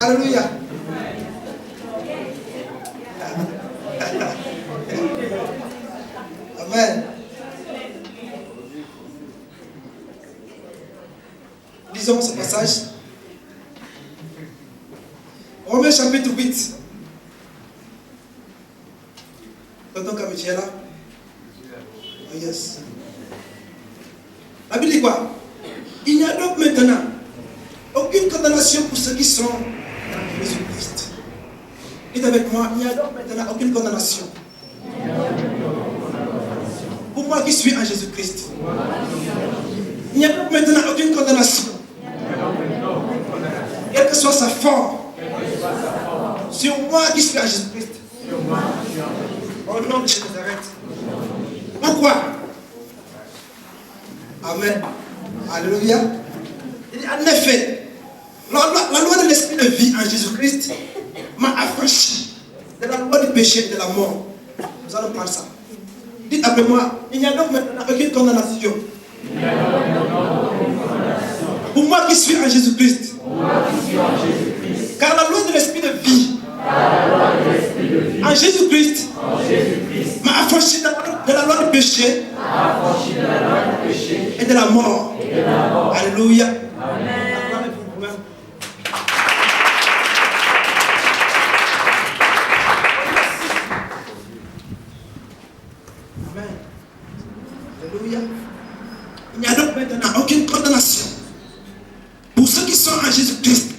Alléluia. Amen. Lisons ce passage. Romains chapitre 8. Tonton Kamiti est là? Oh yes. La Bible dit quoi? Il n'y a donc maintenant aucune condamnation pour ceux qui sont dans Jésus-Christ. Dites avec moi, il n'y a donc maintenant aucune condamnation. Pour moi qui suis en Jésus-Christ. Il n'y a donc maintenant aucune condamnation. Quelle que soit sa forme. Sur moi qui suis en Jésus-Christ. Au nom de Jésus Nazareth. Pourquoi? Amen. Alléluia. En effet, la loi de l'esprit de vie en Jésus-Christ m'a affranchi de la loi du péché et de la mort. Nous allons prendre ça. Dites après moi, il n'y a donc maintenant aucune condamnation. Pour moi qui suis en Jésus-Christ. Car la loi de l'esprit de vie en Jésus-Christ m'a affranchi de la loi du péché et de la mort. Alléluia. Amen. Alléluia. Il n'y a donc maintenant aucune condamnation pour ceux qui sont en Jésus-Christ.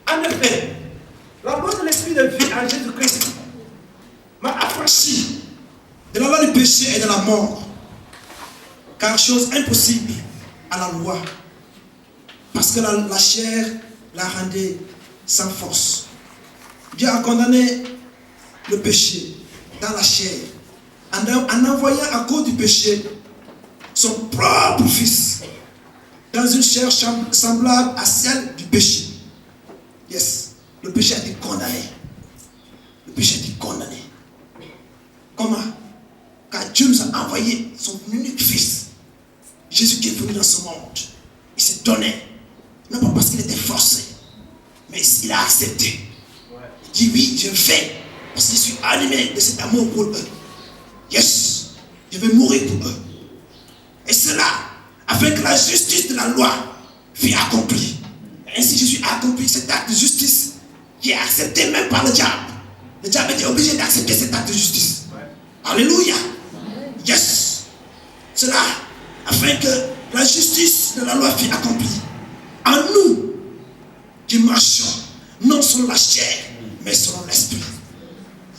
En effet, la loi de l'esprit de vie en Jésus-Christ m'a affranchi de la loi du péché et de la mort. Car chose impossible à la loi, parce que la chair la rendait sans force. Dieu a condamné le péché dans la chair en envoyant à cause du péché son propre fils dans une chair semblable à celle du péché. Yes, le péché a été condamné. Le péché a été condamné. Comment? Car Dieu nous a envoyé son unique fils. Jésus qui est venu dans ce monde, il s'est donné, non pas parce qu'il était forcé, mais il a accepté. Il dit oui, je vais, parce que je suis animé de cet amour pour eux. Yes, je vais mourir pour eux. Et cela, afin que la justice de la loi fût accomplie. Et ainsi Jésus a accompli cet acte de justice qui est accepté même par le diable. Le diable était obligé d'accepter cet acte de justice. Alléluia. Yes. Cela, afin que la justice de la loi fût accomplie en nous qui marchons, non selon la chair, mais selon l'esprit.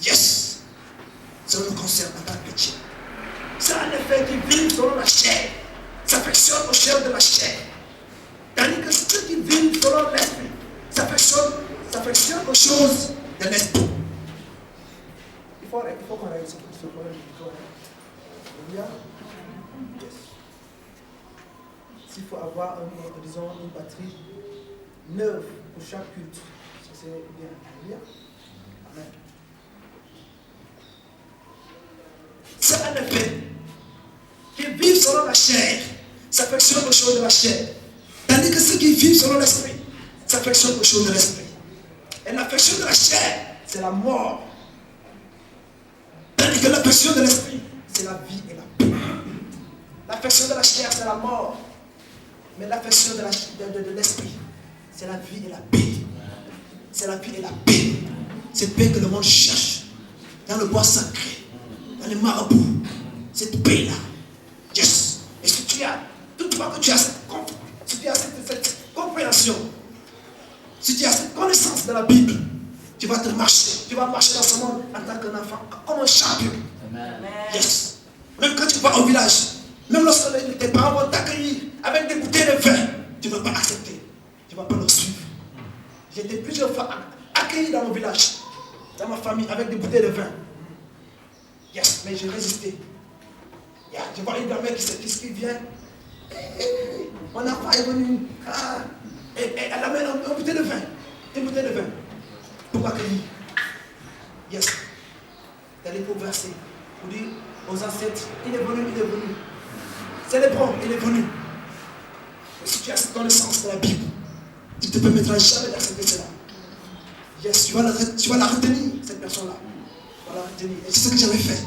Yes. Cela nous concerne en tant que chrétien. C'est en effet qui vivent selon la chair, s'affectionnent aux choses de la chair. Tandis que ceux qui vivent selon l'esprit s'affectionnent aux choses de l'esprit. Il faut qu'on règle ce problème. Yes. S'il faut avoir disons, une batterie neuve pour chaque culte, ça c'est bien. Amen. C'est en effet qui vivent selon la chair s'affectionnent aux choses de la chair, tandis que ceux qui vivent selon l'esprit s'affectionnent aux choses de l'esprit. Et l'affection de la chair, c'est la mort, tandis que l'affection de l'esprit, c'est la vie et la paix. L'affection de la chair, c'est la mort. Mais l'affection de l'esprit, c'est la vie et la paix. C'est la vie et la paix. Cette paix que le monde cherche dans le bois sacré, dans les marabouts. Cette paix-là. Yes. Et si tu as, toutefois que tu as cette compréhension, si tu as cette connaissance de la Bible, tu vas marcher dans ce monde en tant qu'un enfant, comme un champion. Amen. Yes. Même quand tu vas au village, même lorsque tes parents vont t'accueillir avec des bouteilles de vin, tu ne vas pas accepter. Tu ne vas pas leur suivre. J'ai été plusieurs fois accueilli dans mon village, dans ma famille, avec des bouteilles de vin. Yes, mais j'ai résisté. Yeah, je vois une grand-mère qui vient. Mon enfant est venu. Et elle amène une bouteille de vin. Une bouteille de vin. Pour accueillir. Yes. D'aller pour verser. Pour dire aux ancêtres, il est venu. Célébrons, il est venu. Mais si tu as cette connaissance de la Bible, tu ne te permettras jamais d'accepter cela. Yes, tu vas la retenir, cette personne-là. Tu vas la retenir. Et c'est ce que j'avais fait.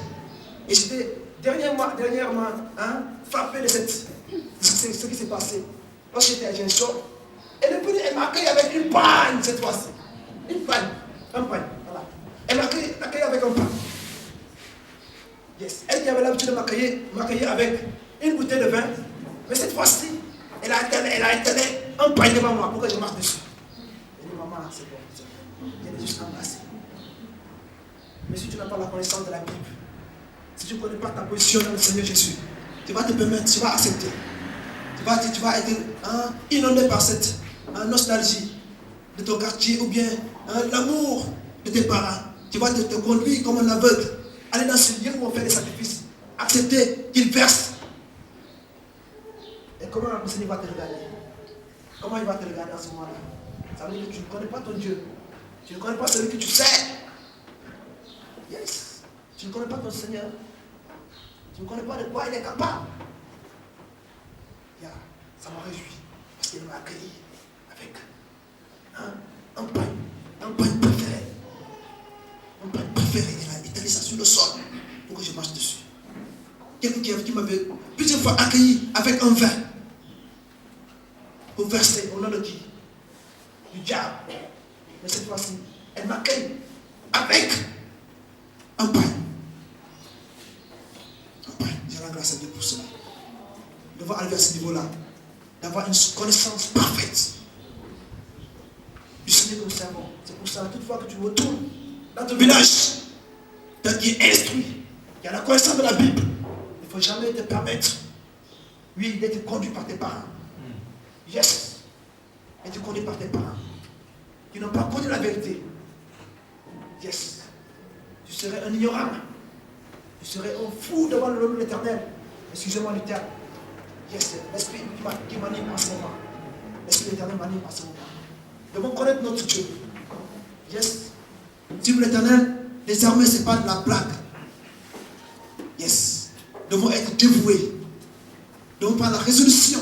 Et j'étais dernièrement frappé de ce qui s'est passé. Lorsque j'étais à Genshon, et le petit, elle m'a accueilli avec une panne cette fois-ci. Une panne. Un panne. Voilà. Elle m'a accueilli avec un panne. Yes. Elle qui avait l'habitude de m'accueillir avec une bouteille de vin. Mais cette fois-ci, elle a étalé un pain devant moi pour que je marche dessus. Elle dit, maman, c'est bon. J'ai juste embrassé. Mais si tu n'as pas la connaissance de la Bible, si tu ne connais pas ta position dans le Seigneur Jésus, tu vas te permettre, tu vas accepter. Tu vas être inondé par cette nostalgie de ton quartier ou bien l'amour de tes parents. Tu vas te conduire comme un aveugle. Aller dans ce lieu où on fait des sacrifices. Accepter qu'il verse. Et comment le Seigneur va te regarder? Comment il va te regarder à ce moment-là? Ça veut dire que tu ne connais pas ton Dieu. Tu ne connais pas celui que tu sais. Yes. Tu ne connais pas ton Seigneur. Tu ne connais pas de quoi il est capable. Yeah. Ça m'a réjoui. Parce qu'il m'a accueilli avec un pain préféré. Un pain préféré. Il a étalé ça sur le sol pour que je marche dessus. Quelqu'un qui m'avait plusieurs fois accueilli avec un verre. Pour verser au nom de qui? Du diable. Mais cette fois-ci, elle m'accueille avec un pain. Un pain. J'ai la grâce à Dieu pour cela. Nous devons arriver à ce niveau-là. D'avoir une connaissance parfaite du Seigneur que nous servons. C'est pour ça, toutefois que tu retournes dans ton village, toi qui es instruit, qui a la connaissance de la Bible, il ne faut jamais te permettre, oui, d'être conduit par tes parents. Yes. Être conduit par tes parents qui n'ont pas connu la vérité. Yes. Tu serais un ignorant. Tu serais un fou devant le nom de l'Éternel. Excusez-moi du terme. Yes. L'Esprit qui m'anime en ce moment. L'Esprit de l'Éternel m'anime en ce moment. Nous devons connaître notre Dieu. Yes. Si vous l'Éternel, les armées, ce n'est pas de la blague. Yes. Nous devons être dévoués. Nous devons prendre la résolution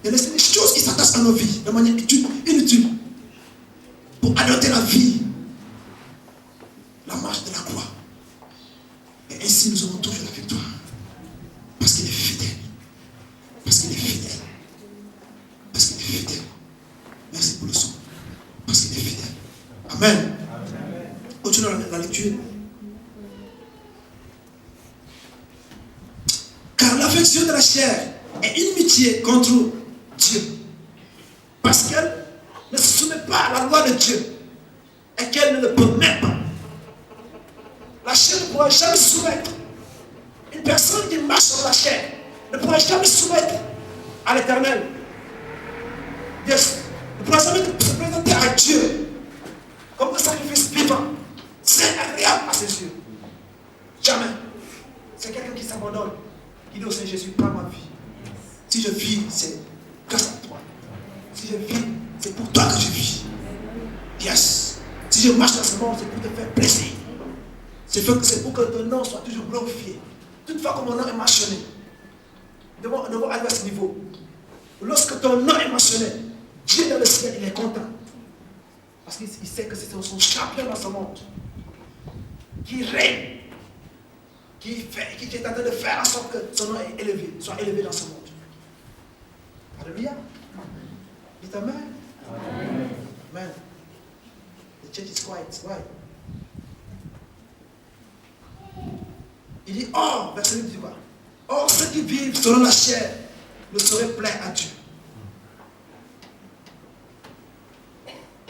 de laisser les choses qui s'attachent à nos vies de manière inutile pour adopter la vie, la marche de la croix. Et ainsi nous aurons toujours la victoire. Parce qu'il est fidèle. Parce qu'il est fidèle. Parce qu'il est fidèle. Merci pour le son. Parce qu'il est fidèle. Amen. Continuons la lecture. Car l'affection de la chair est inimitié contre Dieu. Parce qu'elle ne se soumet pas à la loi de Dieu. Et qu'elle ne le permet pas. La chair ne pourra jamais se soumettre. Une personne qui marche sur la chair ne pourra jamais se soumettre à l'Éternel. Yes. Ne pourra jamais se présenter à Dieu comme un sacrifice vivant. C'est agréable à ses yeux. Jamais. C'est quelqu'un qui s'abandonne. Il dit au Seigneur Jésus, prends ma vie. Si je vis, c'est grâce à toi. Si je vis, c'est pour toi que je vis. Yes. Si je marche dans ce monde, c'est pour te faire plaisir. C'est pour que ton nom soit toujours glorifié. Toutefois que mon nom est mentionné. Nous devons arriver à ce niveau. Lorsque ton nom est mentionné, Dieu dans le ciel, il est content. Parce qu'il sait que c'est son champion dans ce monde. Qui règne. Qui est en train de faire en sorte que son nom est élevé, soit élevé dans ce monde. Alléluia. Dites Amen. Amen. Amen. The church is quiet. Why? Il dit, or, verset 8 dit quoi? Or, ceux qui vivent selon la chair ne seraient pleins à Dieu.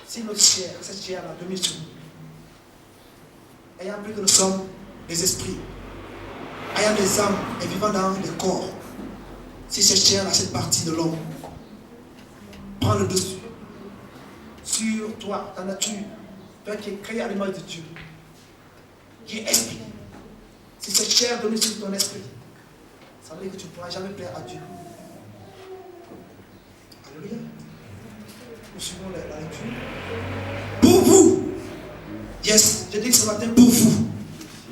Si notre chair, cette chair-là, domine sur nous, ayant vu que nous sommes des esprits, ayant des âmes et vivant dans les corps, si cette chair-là, cette partie de l'homme, prend le dessus sur toi, ta nature, toi qui es créé à l'image de Dieu, qui est esprit, si cette chair domine sur ton esprit, ça veut dire que tu ne pourras jamais plaire à Dieu. Alléluia. Nous suivons la lecture. Pour vous, yes, je dis ce matin pour vous,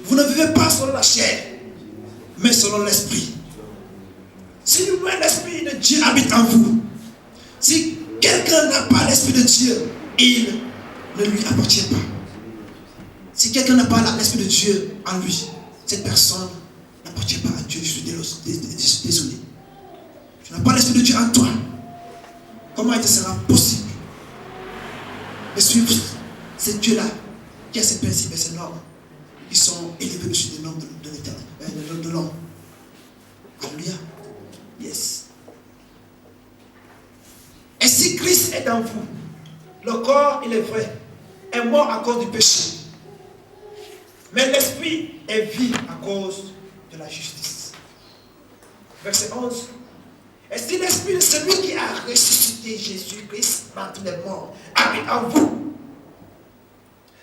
vous ne vivez pas selon la chair, mais selon l'esprit. Si l'esprit de Dieu habite en vous, si quelqu'un n'a pas l'esprit de Dieu, il ne lui appartient pas. Si quelqu'un n'a pas l'Esprit de Dieu en lui, cette personne n'appartient pas à Dieu. Je suis désolé. Tu n'as pas l'Esprit de Dieu en toi. Comment est-ce que cela possible de suivre ce Dieu-là qui a ses principes et ses normes qui sont élevés au-dessus des normes de l'éternel, de l'homme. Alléluia. Yes. Et si Christ est dans vous, le corps, il est vrai, est mort à cause du péché. Mais l'esprit est vie à cause de la justice. Verset 11. Et si l'esprit de celui qui a ressuscité Jésus-Christ d'entre les morts habite en vous,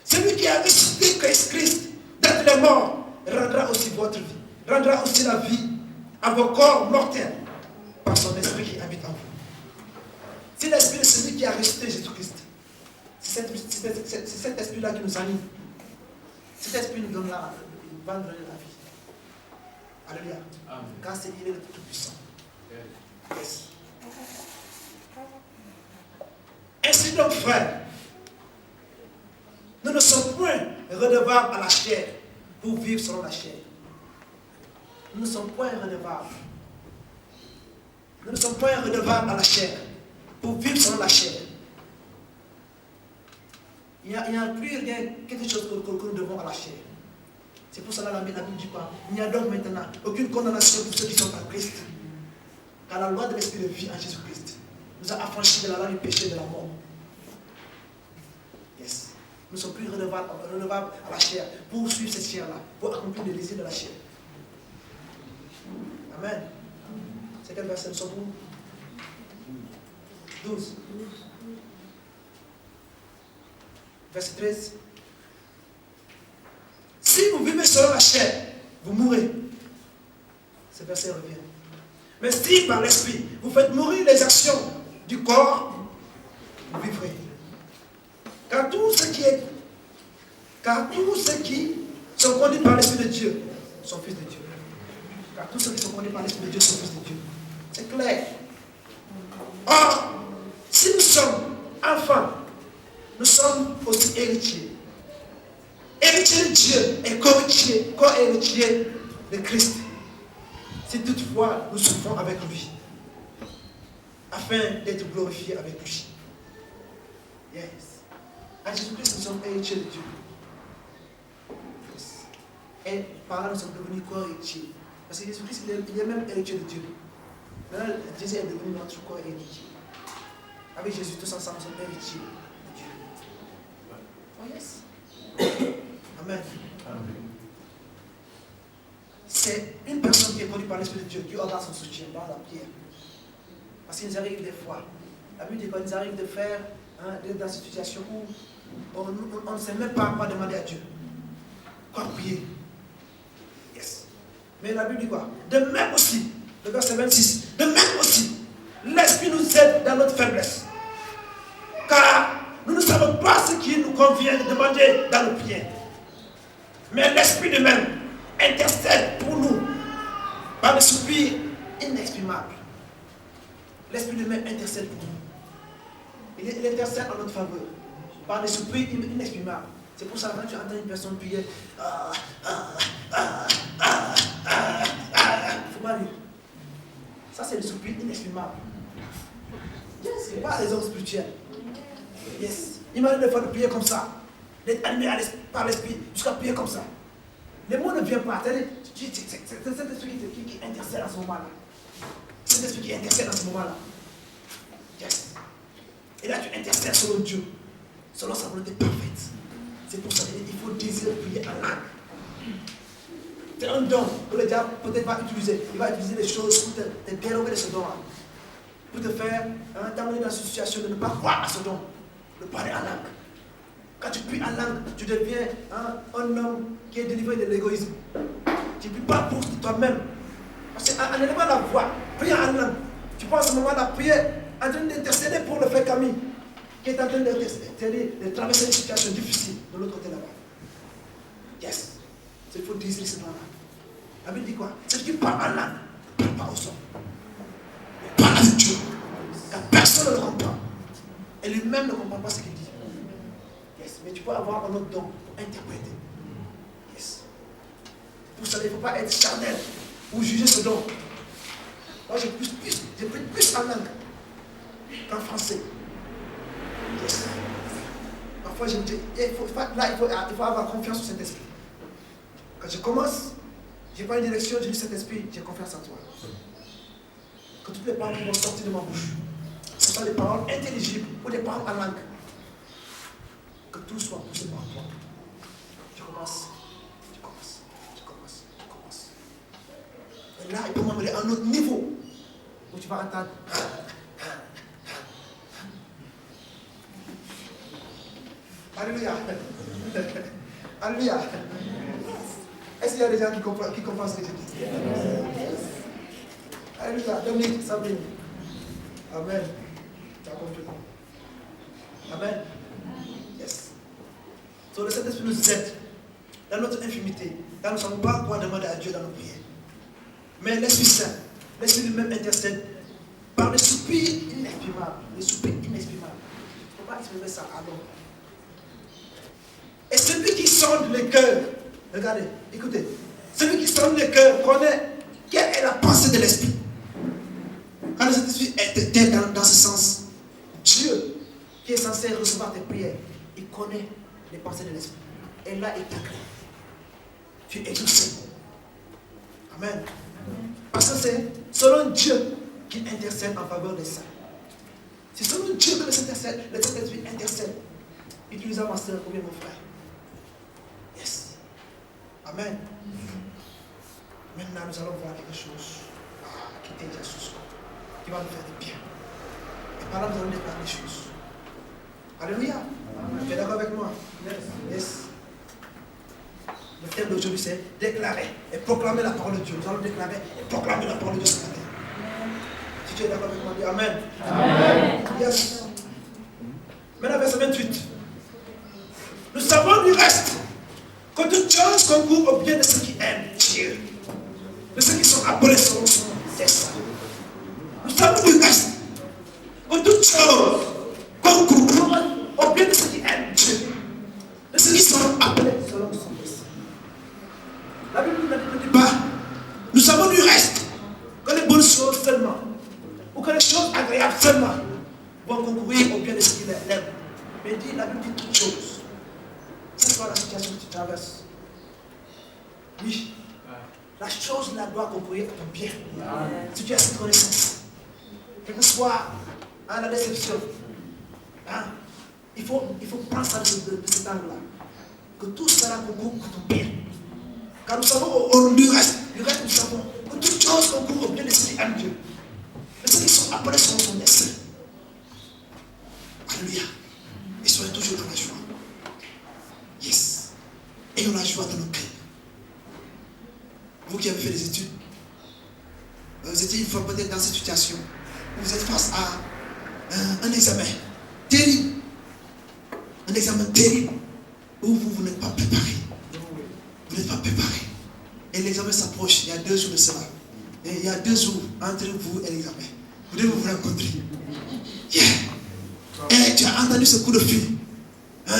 celui qui a ressuscité Christ d'entre les morts rendra aussi votre vie, rendra aussi la vie à vos corps mortels par son esprit qui habite en vous. C'est l'esprit de celui qui a ressuscité Jésus-Christ. C'est cet esprit-là qui nous anime. Cet esprit nous donne la vie. Alléluia. Car c'est il est le Tout-Puissant. Yes. Ainsi donc, frères, nous ne sommes point redevables à la chair pour vivre selon la chair. Nous ne sommes point redevables. Nous ne sommes point redevables à la chair pour vivre selon la chair. Il n'y a plus rien, quelque chose que nous devons à la chair. C'est pour cela que la Bible dit quoi? Il n'y a donc maintenant aucune condamnation pour ceux qui sont en Christ. Car la loi de l'Esprit de vie en Jésus-Christ nous a affranchis de la loi du péché et de la mort. Yes. Nous ne sommes plus redevables à la chair pour suivre cette chair-là, pour accomplir les désirs de la chair. Amen. C'est quel verset nous sommes où? 12. Verset 13. Si vous vivez selon la chair, vous mourrez. Ce verset revient. Mais si par l'esprit, vous faites mourir les actions du corps, vous vivrez. Car tous ceux qui sont conduits par l'Esprit de Dieu sont fils de Dieu. Car tous ceux qui sont conduits par l'Esprit de Dieu sont fils de Dieu. C'est clair. Or, si nous sommes enfants, nous sommes aussi héritiers. Héritier de Dieu et co-héritier de Christ. Si toutefois nous souffrons avec lui, afin d'être glorifiés avec lui. Yes. À Jésus-Christ, nous sommes héritiers de Dieu. Yes. Et par là, nous sommes devenus co-héritiers. Parce que Jésus-Christ, il est même héritier de Dieu. Maintenant, Jésus est devenu notre co-héritier. Avec Jésus, tous ensemble, nous sommes héritiers de Dieu. Oh yes. Amen. C'est une personne qui est conduite par l'Esprit de Dieu qui aura son soutien dans la prière. Parce qu'il nous arrive des fois, la Bible dit qu'il nous arrive de faire dans cette situation où on ne sait même pas quoi demander à Dieu. Quoi prier. Yes. Mais la Bible dit quoi? De même aussi, le verset 26, de même aussi, l'Esprit nous aide dans notre faiblesse. Car nous ne savons pas ce qui nous convient de demander dans nos prières. Mais l'Esprit de même intercède pour nous par des soupirs inexprimables. L'Esprit de même intercède pour nous. Il intercède en notre faveur par des soupirs inexprimables. C'est pour ça que quand tu entends une personne prier, il ne faut pas lire. Ça, c'est des soupirs inexprimables. Yes, c'est pas les hommes spirituels. Yes. Imagine des fois de prier comme ça, d'être animé par l'Esprit jusqu'à prier comme ça. Les mots ne viennent pas. C'est cet esprit qui intercède à ce moment-là. C'est l'esprit qui intercède à ce moment-là. Yes. Et là, tu intercèdes selon Dieu, selon sa volonté parfaite. C'est pour ça qu'il faut désirer prier en langue. C'est un don que le diable peut-être va utiliser. Il va utiliser les choses pour te dérober de ce don-là. Pour te faire t'amener dans une situation de ne pas croire à ce don. De parler en langue. Quand tu pries en langue, tu deviens un homme qui est délivré de l'égoïsme. Tu ne pries pas pour toi-même. Parce qu'en élevant la voix, prier en langue, tu peux à ce moment-là prier en train d'intercéder pour le frère Camille, qui est en train de traverser une situation difficile de l'autre côté là-bas. Yes. Il faut désirer ce nom-là. La Bible dit quoi? C'est qui parle en langue, ne parle pas au son. Il parle avec Dieu. Car personne ne le comprend. Et lui-même ne comprend pas ce qu'il dit. Mais tu peux avoir un autre don pour interpréter. Yes. Pour ça, il ne faut pas être charnel ou juger ce don. Moi, j'ai pris plus en langue qu'en français. Yes. Parfois, je me dis, il faut avoir confiance en cet esprit. Quand je commence, je n'ai pas une direction, je dis cet esprit, j'ai confiance en toi. Que toutes les paroles vont sortir de ma bouche, ce sont des paroles intelligibles ou des paroles en langue. Que tout soit poussé par toi. Je commence. Et là, il peut m'amener à un autre niveau où tu vas entendre. Alléluia. Alléluia. Est-ce qu'il y a des gens qui comprennent ce que je dis? Alléluia. Dominique, Sabrine. Amen. Tu as compris. Amen. Yes. So, le Saint-Esprit nous aide dans notre infimité. Là, nous ne savons pas quoi demander à Dieu dans nos prières. Mais l'Esprit Saint, l'Esprit lui-même intercède par des soupirs inexprimables. Des soupirs inexprimables. Il ne faut pas exprimer ça à l'homme. Et celui qui sonde les cœurs, regardez, écoutez, celui qui sonde les cœurs connaît quelle est la pensée de l'Esprit. Quand le Saint-Esprit est dans ce sens, Dieu, qui est censé recevoir tes prières, il connaît les pensées de l'Esprit. Et là, il t'acclame. Tu es exaucé. Amen. Parce que c'est selon Dieu qu'il intercède en faveur des saints. C'est selon Dieu que le Saint-Esprit intercède. Utilisez ma soeur pour mon frère. Yes. Amen. Maintenant, nous allons voir quelque chose qui était déjà sous soi, qui va nous faire du bien. Et par là, nous allons déclarer des choses. Alléluia. Tu es d'accord avec moi? Yes. Le thème d'aujourd'hui, c'est déclarer et proclamer la parole de Dieu. Nous allons déclarer et proclamer la parole de Dieu ce matin. Si tu es d'accord avec moi, dis Amen. Amen. Yes. Maintenant, verset 28. Nous savons du reste que toutes choses concourent au bien de ceux qui aiment Dieu, de ceux qui sont appelés selon son dessein. Nous savons du reste que toutes choses concourent au bien de ceux qui aiment Dieu, de ceux qui sont appelés selon son dessein. La Bible ne dit pas, nous savons du reste que les bonnes choses seulement, ou que les choses agréables seulement, vont concourir au bien de ceux qui l'aiment. Mais dit, la Bible dit toutes choses. C'est quoi la situation que tu traverses? Oui. La chose là doit concourir à ton bien. Si tu as cette connaissance, quelle que soit la déception, il faut prendre ça de cet angle-là. Que tout cela concourt à ton bien. Car nous savons du reste, nous savons que toutes choses concourent au bien de ceux qui aiment Dieu. De ceux qui sont appelés selon son dessein. Alléluia. Et soyez toujours dans la joie. Yes. Ayons la joie dans nos cœurs. Vous qui avez fait des études, vous étiez une fois peut-être dans cette situation où vous êtes face à un examen terrible. Un examen terrible où vous n'êtes pas préparé. Vous n'êtes pas préparé. Et l'examen s'approche. Il y a 2 jours de cela. Et il y a 2 jours entre vous et l'examen. Vous devez vous rencontrer. Yeah. Et tu as entendu ce coup de fil.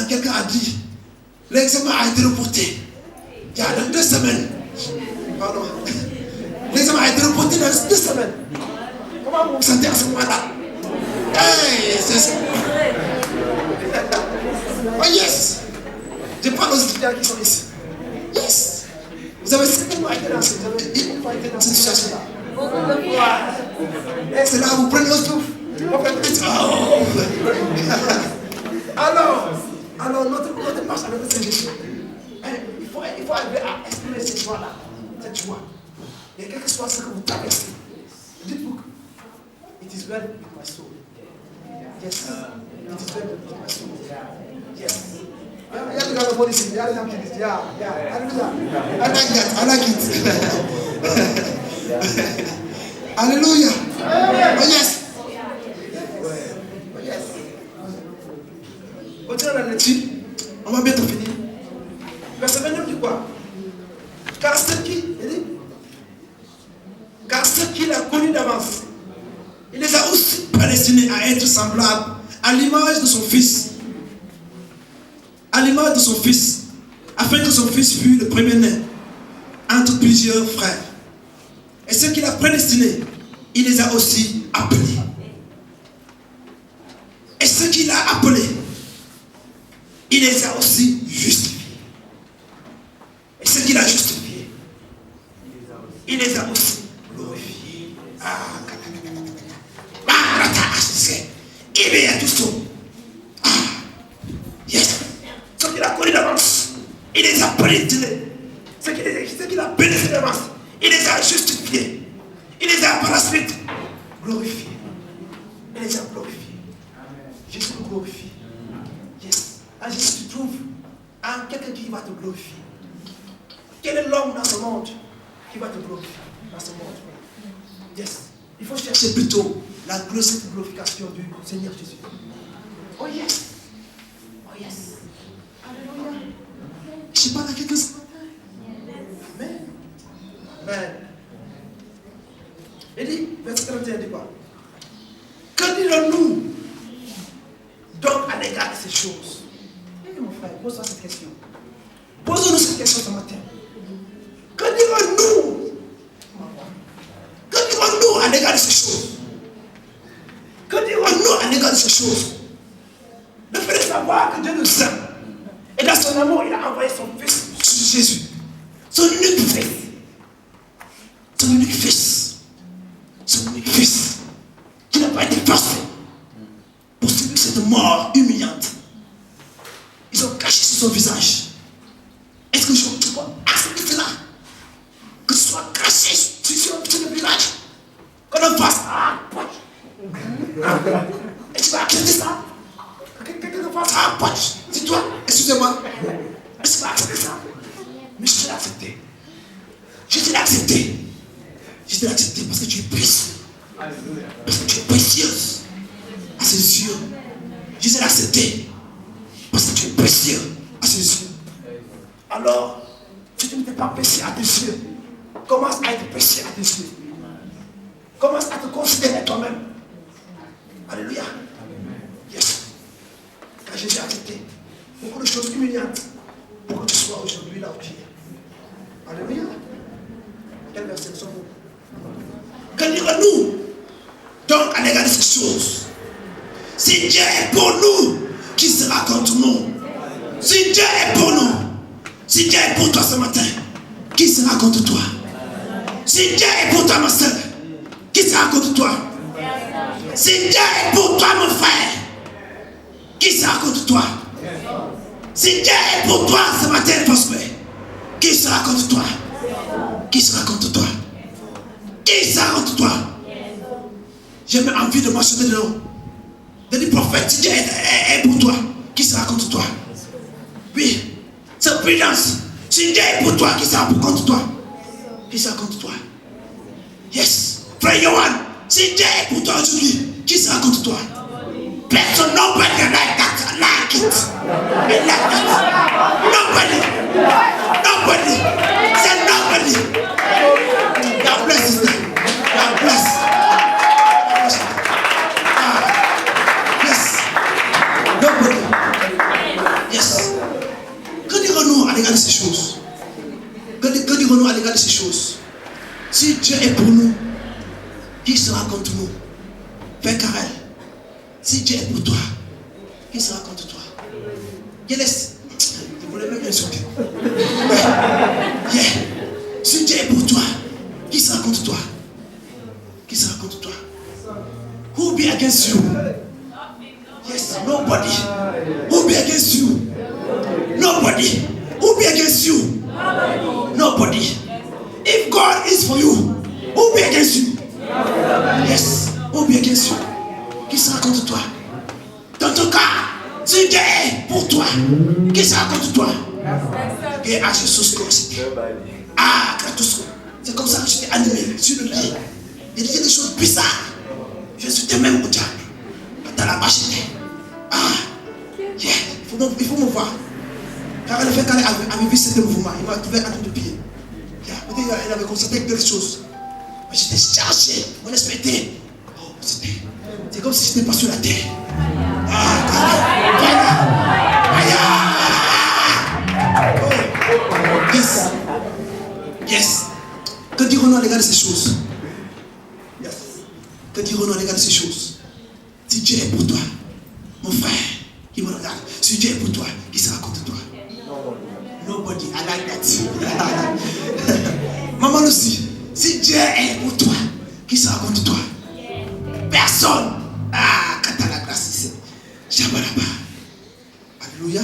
Quelqu'un a dit, l'examen a été reporté. Il y a 2 semaines. Pardon. L'examen a été reporté dans 2 semaines. Comment vous vous sentez à ce moment-là? Hey, c'est ça. Oh yes. Je parle aux étudiants qui sont ici. Yes. Vous avez certainement été dans cette situation-là. Et c'est là où vous prenez le souffle. Alors, notre marche avec le Seigneur, il faut arriver à exprimer cette joie-là, cette joie. Et quel que soit ce que vous traversez, dites-vous que it is well with my soul. Yes. It is well with my soul. Yes. Il y a des gens qui disent, il y a des gens qui disent, Alléluia. I like it. Alléluia. Oh yes. Continuons la lecture. On va bientôt finir. Verset 29 dit quoi? Car ceux qui l'a connu d'avance, il les a aussi prédestinés à être semblables à l'image de son Fils, à l'image de son fils, afin que son fils fût le premier-né entre plusieurs frères. Et ceux qu'il a prédestinés, il les a aussi appelés. Et ceux qu'il a appelés, il les a aussi justifiés. Et ceux qu'il a justifiés, il les a aussi glorifiés. Il y a tout ça. Yes. Ceux qu'il a connus d'avance, il les a prédestinés. Ceux qu'il a bénéficié d'avance, il les a justifiés. Il les a par la suite glorifiés. Il les a glorifiés. Jésus le glorifie. Yes. À Jésus, tu trouves quelqu'un qui va te glorifier. Quel est l'homme dans ce monde qui va te glorifier dans ce monde? Yes. Il faut chercher plutôt la glorification du Seigneur Jésus. Oh yes. Oh yes. Alléluia. Je sais pas à quelqu'un ce matin. Amen. Amen. Il dit, verset 31 dit quoi? Que dirons-nous donc à l'égard de ces choses? Et mon frère, pose-toi cette question. Posons-nous cette question ce matin. Que dirons-nous? Que dirons-nous à l'égard de ces choses? Que dirons-nous à l'égard de ces choses? Le fait de savoir que Dieu nous aime. Et dans son amour, il a envoyé son fils, Jésus. Son unique fils. Son unique fils. Son unique fils. Qui n'a pas été forcé pour subir cette mort humiliante. Ils ont caché sur son visage. Est-ce que tu peux accepter cela? Que ce soit caché sur le visage. Qu'on en fasse. Et tu vas accepter ça? Que quelqu'un fasse c'est toi, excusez-moi. Est-ce que tu vas accepter ça? Mais je te l'ai accepté. Je te l'ai accepté. Je te l'ai accepté parce que tu es précieux. Parce que tu es précieuse à ses yeux. Je te l'ai accepté parce que tu es précieux à ses yeux. Alors, si tu n'étais pas précieux à tes yeux, commence à être précieux à tes yeux. Commence à te considérer toi-même. Alléluia. Yes. Car Jésus a accepté beaucoup de choses humiliantes pour que tu sois aujourd'hui là où tu es. Alléluia. Quel verset sommes-nous? Que dirons-nous donc à l'égard de ces choses? Si Dieu est pour nous, qui sera contre nous? Si Dieu est pour nous, si Dieu est pour toi ce matin, qui sera contre toi? Si Dieu est pour toi ma soeur, qui sera contre toi? Si Dieu est pour toi mon frère, qui sera contre toi? Si Dieu est pour toi ce matin prospère, qui sera contre toi? Qui sera contre toi? Qui sera contre toi? J'ai même envie de mentionner le nom. De dire prophète, si Dieu est pour toi, qui sera contre toi? Oui, c'est prudence. Si Dieu est pour toi, qui sera contre toi? Qui sera contre toi? Yes. Frère Yohan, si Dieu est pour toi aujourd'hui, qui sera contre toi? Personne, nobody like that, like it. I like that. Nobody. Nobody. Say nobody. God bless sister. God bless. Yes. Nobody. Yes. Que dirons-nous à l'égard de ces choses? Que dirons-nous à l'égard de ces choses? Si Dieu est pour nous, qui sera contre nous? Frère Karel, si Dieu est pour toi, qui sera contre toi? Quel est... Je voulais même insulter. Yeah. Si Dieu est pour toi, qui sera contre toi? Qui sera contre toi? Who will be against you? Yes, nobody. Who will be against you? Nobody. Who will be against you? Nobody. If God is for you, who will be against you? Yes, who will be against you? Qui sera contre toi? Dans ton cas, si Dieu est pour toi, qui sera contre toi? Et à Jésus Christ. Ah, Kratos. C'est comme ça que j'étais animé sur le lit. Il disait des choses bizarres. Je suis même au diable. Dans la machine. Ah, yeah. Il faut me voir. Car le fait qu'elle avait vu ce mouvement, il m'a trouvé en train de prier. Peut-être qu'il avait constaté quelque chose. Mais j'étais chargé, mon esprit était. Oh, c'est comme si j'étais pas sur la terre. Ah, voilà. à l'égard de ces choses? Yes. Que dirons-nous à l'égard de ces choses? Si Dieu est pour toi, mon frère qui me regarde, si Dieu est pour toi, qui sera contre toi? Nobody. I like that. Maman aussi, si Dieu est pour toi, qui sera contre toi? Personne. Ah, quand t'as la grâce ici. Shabalaba. Alléluia.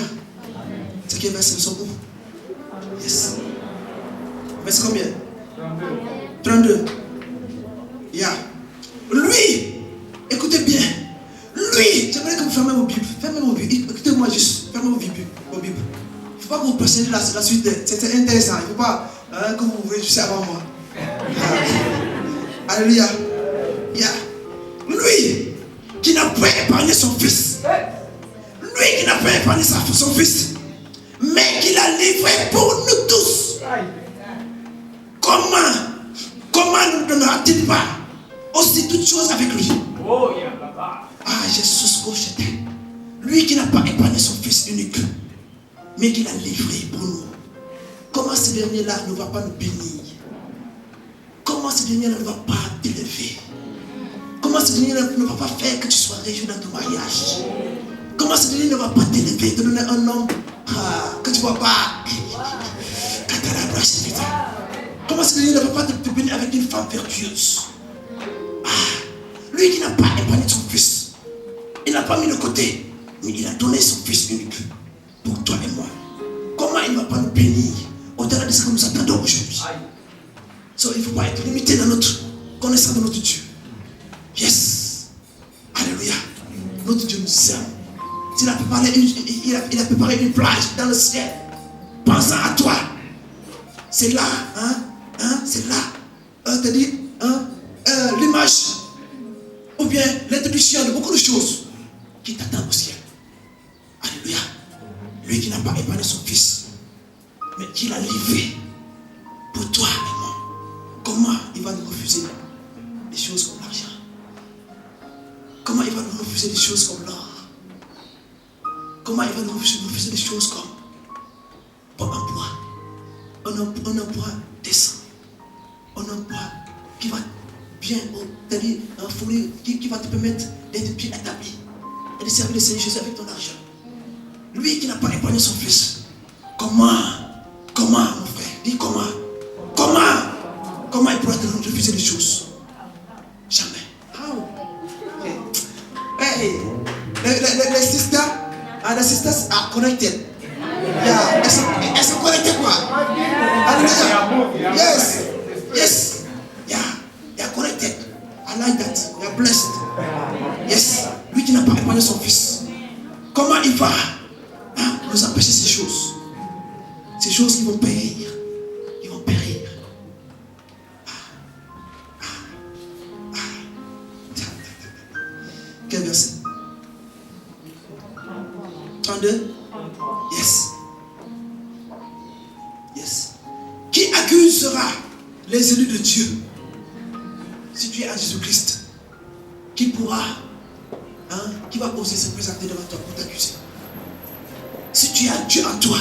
C'est quel verset nous sommes où? Yes. Verset combien? 32. Yeah. Lui, écoutez bien. Lui, j'aimerais que vous fermez vos Bibles. Fermez vos Bibles. Écoutez-moi juste. Fermez vos Bibles. Il ne faut pas que vous pressionnez la suite. C'était intéressant. Il ne faut pas que vous réussissez avant moi. Alléluia. Yeah. Lui qui n'a pas épargné son fils. Lui qui n'a pas épargné son fils. Mais qui l'a livré pour nous tous. Comment ne donnera-t-il pas aussi toutes choses avec lui? Ah, Jésus, lui qui n'a pas épargné son fils unique, mais qui l'a livré pour nous. Comment ce dernier-là ne va pas nous bénir? Comment ce dernier-là ne va pas t'élever? Comment ce dernier-là ne va pas faire que tu sois réjoui dans ton mariage? Comment ce dernier ne va pas t'élever, te donner un homme que tu ne vois pas? Comment ce dernier ne va pas te bénir avec une femme vertueuse? Lui qui n'a pas épargné son fils, il n'a pas mis de côté, mais il a donné son fils unique pour toi et moi. Comment il ne va pas nous bénir au-delà de ce que nous attendons aujourd'hui? Il ne faut pas être limité dans notre connaissance de notre Dieu. Yes. Alléluia. Notre Dieu nous aime. Il a préparé une plage dans le ciel, pensant à toi. C'est là, c'est là. T'as dit, l'image ou bien l'introduction de beaucoup de choses qui t'attendent au ciel. Alléluia. Lui qui n'a pas épargné son fils, mais qui l'a livré pour toi et moi. Comment il va nous refuser des choses comme l'argent? Comment il va nous refuser des choses comme l'or? Comment il va nous refuser des choses comme bon emploi? Un emploi décent. Un emploi qui va bien, c'est-à-dire un fourni qui va te permettre d'être bien établi et de servir le Seigneur Jésus avec ton argent. Lui qui n'a pas épargné son fils. Comment, mon frère? Dis comment il pourra te refuser des choses? Jamais. How? Hey, les sisters are connected. Yeah, elles sont connectées quoi? Hallelujah. Yes. Yeah, they are connected. I like that. They are blessed. Yes. Lui qui n'a pas épargné son fils. Comment il va nous empêcher ces choses? Ces choses qui vont périr. Ils vont périr. Quel verset? 32. Yes. Qui accusera les élus de Dieu? Si tu es à Jésus-Christ, qui pourra, qui va oser se présenter devant toi pour t'accuser? Si tu as Dieu en toi,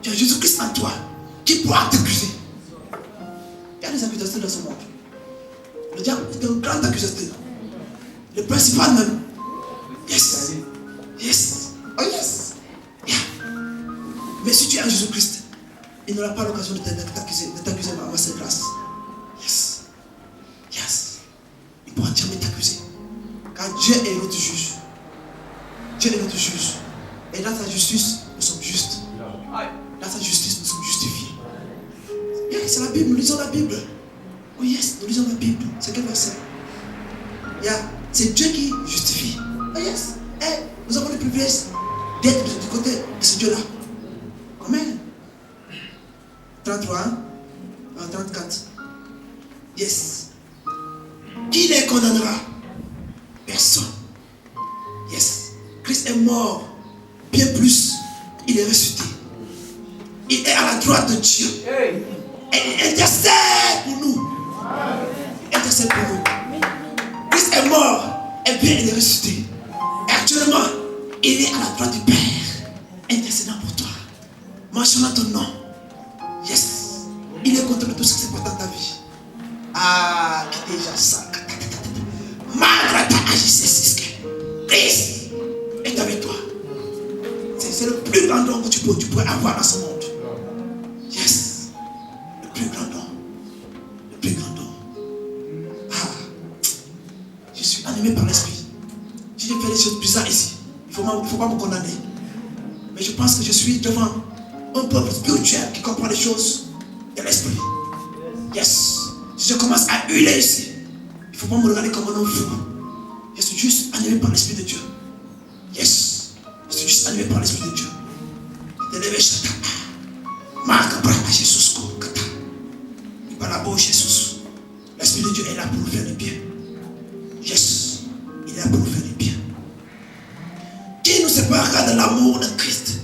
tu as Jésus-Christ en toi, qui pourra t'accuser? Il y a des accusateurs dans ce monde. Le diable est un grand accusateur. Le principal même. Yes. Oh yes. Yeah. Mais si tu es à Jésus-Christ, il n'aura pas l'occasion de t'accuser par ma seule grâce. Yes. Il ne pourra jamais t'accuser. Car Dieu est notre juge. Et dans sa justice, nous sommes justes. Dans sa justice, nous sommes justifiés. Yeah, c'est la Bible, nous lisons la Bible. Oh yes, nous lisons la Bible. C'est quel verset? Yeah. C'est Dieu qui justifie. Oh yes. Nous avons le privilège d'être du côté de ce Dieu-là. Amen. 33, 34. Yes. Qui les condamnera? Personne. Yes. Christ est mort. Bien plus, il est ressuscité. Il est à la droite de Dieu. Et il intercède pour nous. Christ est mort. Et bien, il est ressuscité. Et actuellement, il est à la droite du Père, intercédant pour toi, mentionnant ton nom. Yes. Il est contre tout ce qui se passe dans ta vie. Ah, qui déjà ça. Malgré Christ est avec toi. C'est le plus grand don que tu peux avoir dans ce monde. Yes. Le plus grand don. Le plus grand don. Ah. Je suis animé par l'esprit. Si je fais des choses bizarres ici, il ne faut pas me condamner. Mais je pense que je suis devant un peuple spirituel qui comprend les choses de l'esprit. Yes. Si je commence à huiler ici, il ne faut pas me regarder comme un homme fou. Je suis juste animé par l'esprit de Dieu. Yes. Je suis juste animé par l'esprit de Dieu. L'esprit de Dieu est là pour nous faire du bien. Yes. Il est là pour nous faire du bien. Qui nous séparera de l'amour de Christ?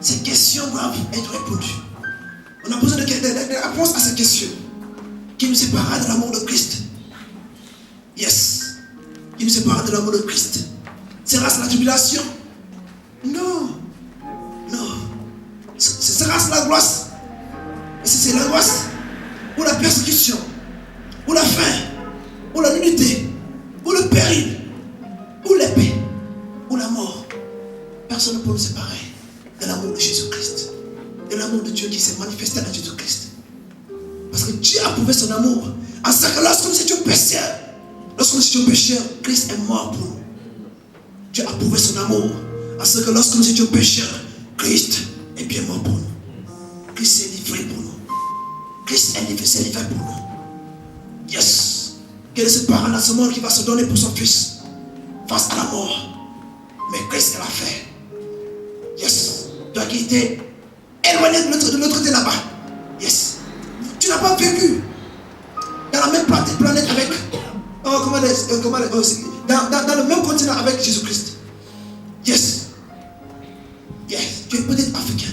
Ces questions doivent être répondues. On a besoin de réponses à ces questions. Qui nous séparera de l'amour de Christ? Yes. Qui nous séparera de l'amour de Christ? Sera-ce la tribulation? Non. Non. Sera-ce l'angoisse? C'est l'angoisse? Ou la persécution? Ou la faim? Ou la nudité? Ou le péril? Ou l'épée? Ou la mort? Personne ne peut nous séparer de l'amour de Jésus-Christ. De l'amour de Dieu qui s'est manifesté dans Jésus-Christ. Parce que Dieu a prouvé son amour en ce que lorsque nous étions pécheurs, Christ est mort pour nous. Dieu a prouvé son amour en ce que lorsque nous étions pécheurs, Christ est bien mort pour nous. Christ s'est livré pour nous. Christ s'est livré pour nous. Yes. Quel est ce parent dans ce monde qui va se donner pour son fils face à la mort? Mais Christ l'a fait. Yes. Toi qui étais éloigné de l'autre côté là-bas. Yes. Tu n'as pas vécu dans la même planète avec dans le même continent avec Jésus-Christ. Yes. Yes. Tu es peut-être africain,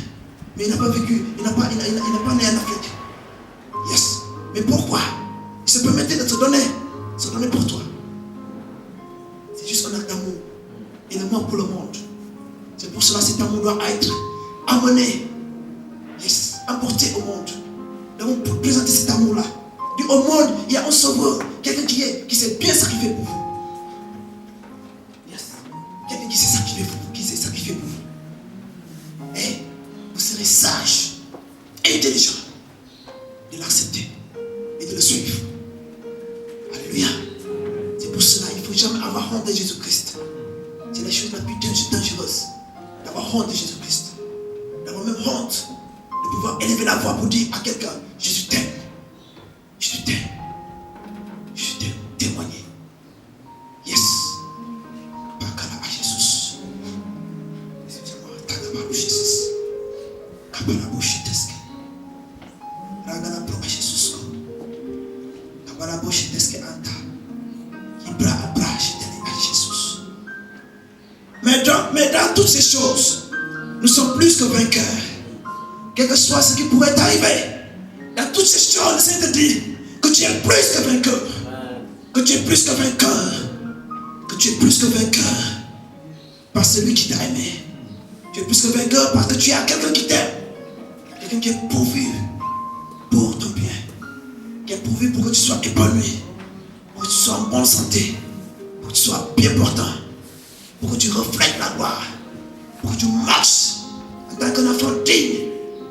mais il n'a pas vécu, il n'a pas né en Afrique. Yes. Mais pourquoi il se permettait de se donner pour toi? C'est juste un acte d'amour. Il est mort pour le monde. C'est pour cela que cet amour doit être amené, yes, apporté au monde. Nous devons présenter cet amour-là. Au monde, il y a un sauveur, quelqu'un qui s'est bien sacrifié pour vous. Yes. Quelqu'un qui s'est sacrifié pour vous. Et vous serez sage et intelligent de l'accepter et de le suivre. Alléluia. C'est pour cela qu'il ne faut jamais avoir honte de Jésus-Christ. C'est la chose la plus dangereuse d'avoir honte de Jésus-Christ. D'avoir même honte de pouvoir élever la voix pour dire à quelqu'un: Jésus t'aime. Je t'aime. Je t'aime. Témoigner. Yes. Bakala à Jésus. Excusez-moi. Tagabaru Jésus. Kabalabu Sheteske. Ragala Bro à Jésus. Kabalabu Sheteske Anta. Ibra Abra Shetele à Jésus. Mais dans toutes ces choses, nous sommes plus que vainqueurs. Quel que soit ce qui pourrait arriver, dans toutes ces choses, le Seigneur te dit que tu es plus que vainqueur. Que tu es plus que vainqueur. Que tu es plus que vainqueur par celui qui t'a aimé. Tu es plus que vainqueur parce que tu as quelqu'un qui t'aime. Quelqu'un qui est pourvu pour ton bien. Qui est pourvu pour que tu sois épanoui. Pour que tu sois en bonne santé. Pour que tu sois bien portant. Pour que tu reflètes la gloire. Pour que tu marches en tant qu'un enfant digne,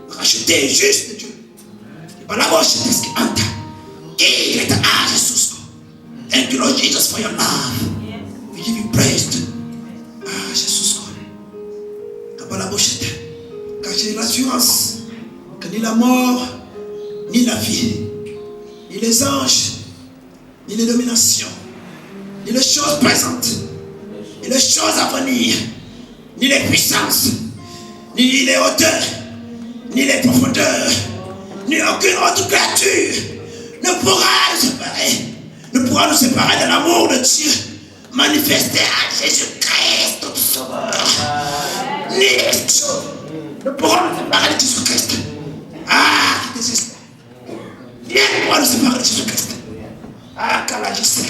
racheté et juste de Dieu. Thank you, Lord Jesus, for your love. We give you praise. Ah, Jésus. Car j'ai l'assurance que ni la mort, ni la vie, ni les anges, ni les dominations, ni les choses présentes, ni les choses à venir, ni les puissances, ni les hauteurs, ni les profondeurs, ni aucune autre créature ne pourra nous séparer de l'amour de Dieu manifesté à Jésus-Christ, notre Sauveur. Ni les choses ne pourront nous séparer de Jésus-Christ. Ah, qui désespère. Rien ne pourra nous séparer de Jésus-Christ. Ah, Kalajiste.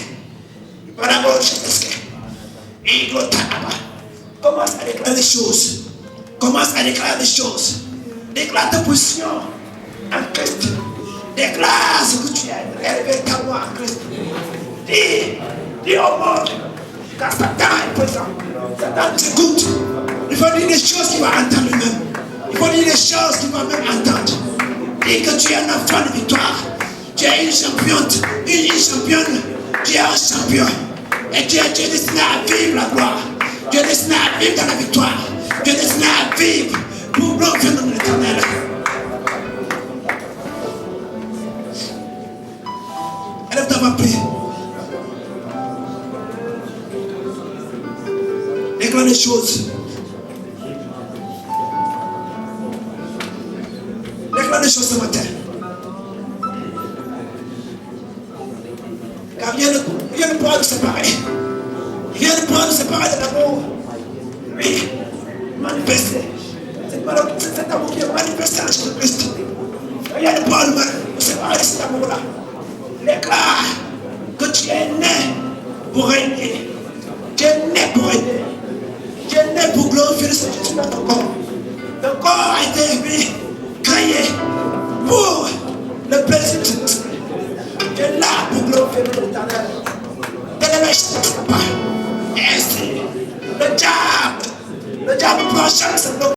Commence à déclarer les choses. Commence à déclarer les choses. Déclare ta position en Christ. Déclare ce que tu es. Réveille-toi en Christ. Dis au monde. Car Satan est présent. Satan t'écoute. Il faut dire des choses qu'il va entendre lui-même. Il faut dire des choses qu'il va même entendre. Dis que tu es un enfant de victoire. Tu es une championne. Une championne. Tu es un champion. Et tu es destiné à vivre la gloire. Tu es destiné à vivre dans la victoire. Tu es destiné à vivre pour glorifier notre éternel. Élève ta voix, prie. Déclare les choses. Déclare les choses ce matin. Car rien ne pourra nous séparer. Rien ne pourra nous séparer de l'amour. Lui, manifesté. Cet amour qui est manifesté en Jésus-Christ. Rien ne pourra nous séparer de cet amour-là. Déclare que tu es né pour régner. Tu es né pour régner. Tu es né pour glorifier le Seigneur dans ton corps. Ton corps a été créé pour le plaisir de Saint-Esprit. Tu es là pour glorifier l'éternel. Et ainsi, le diable prend chacun sa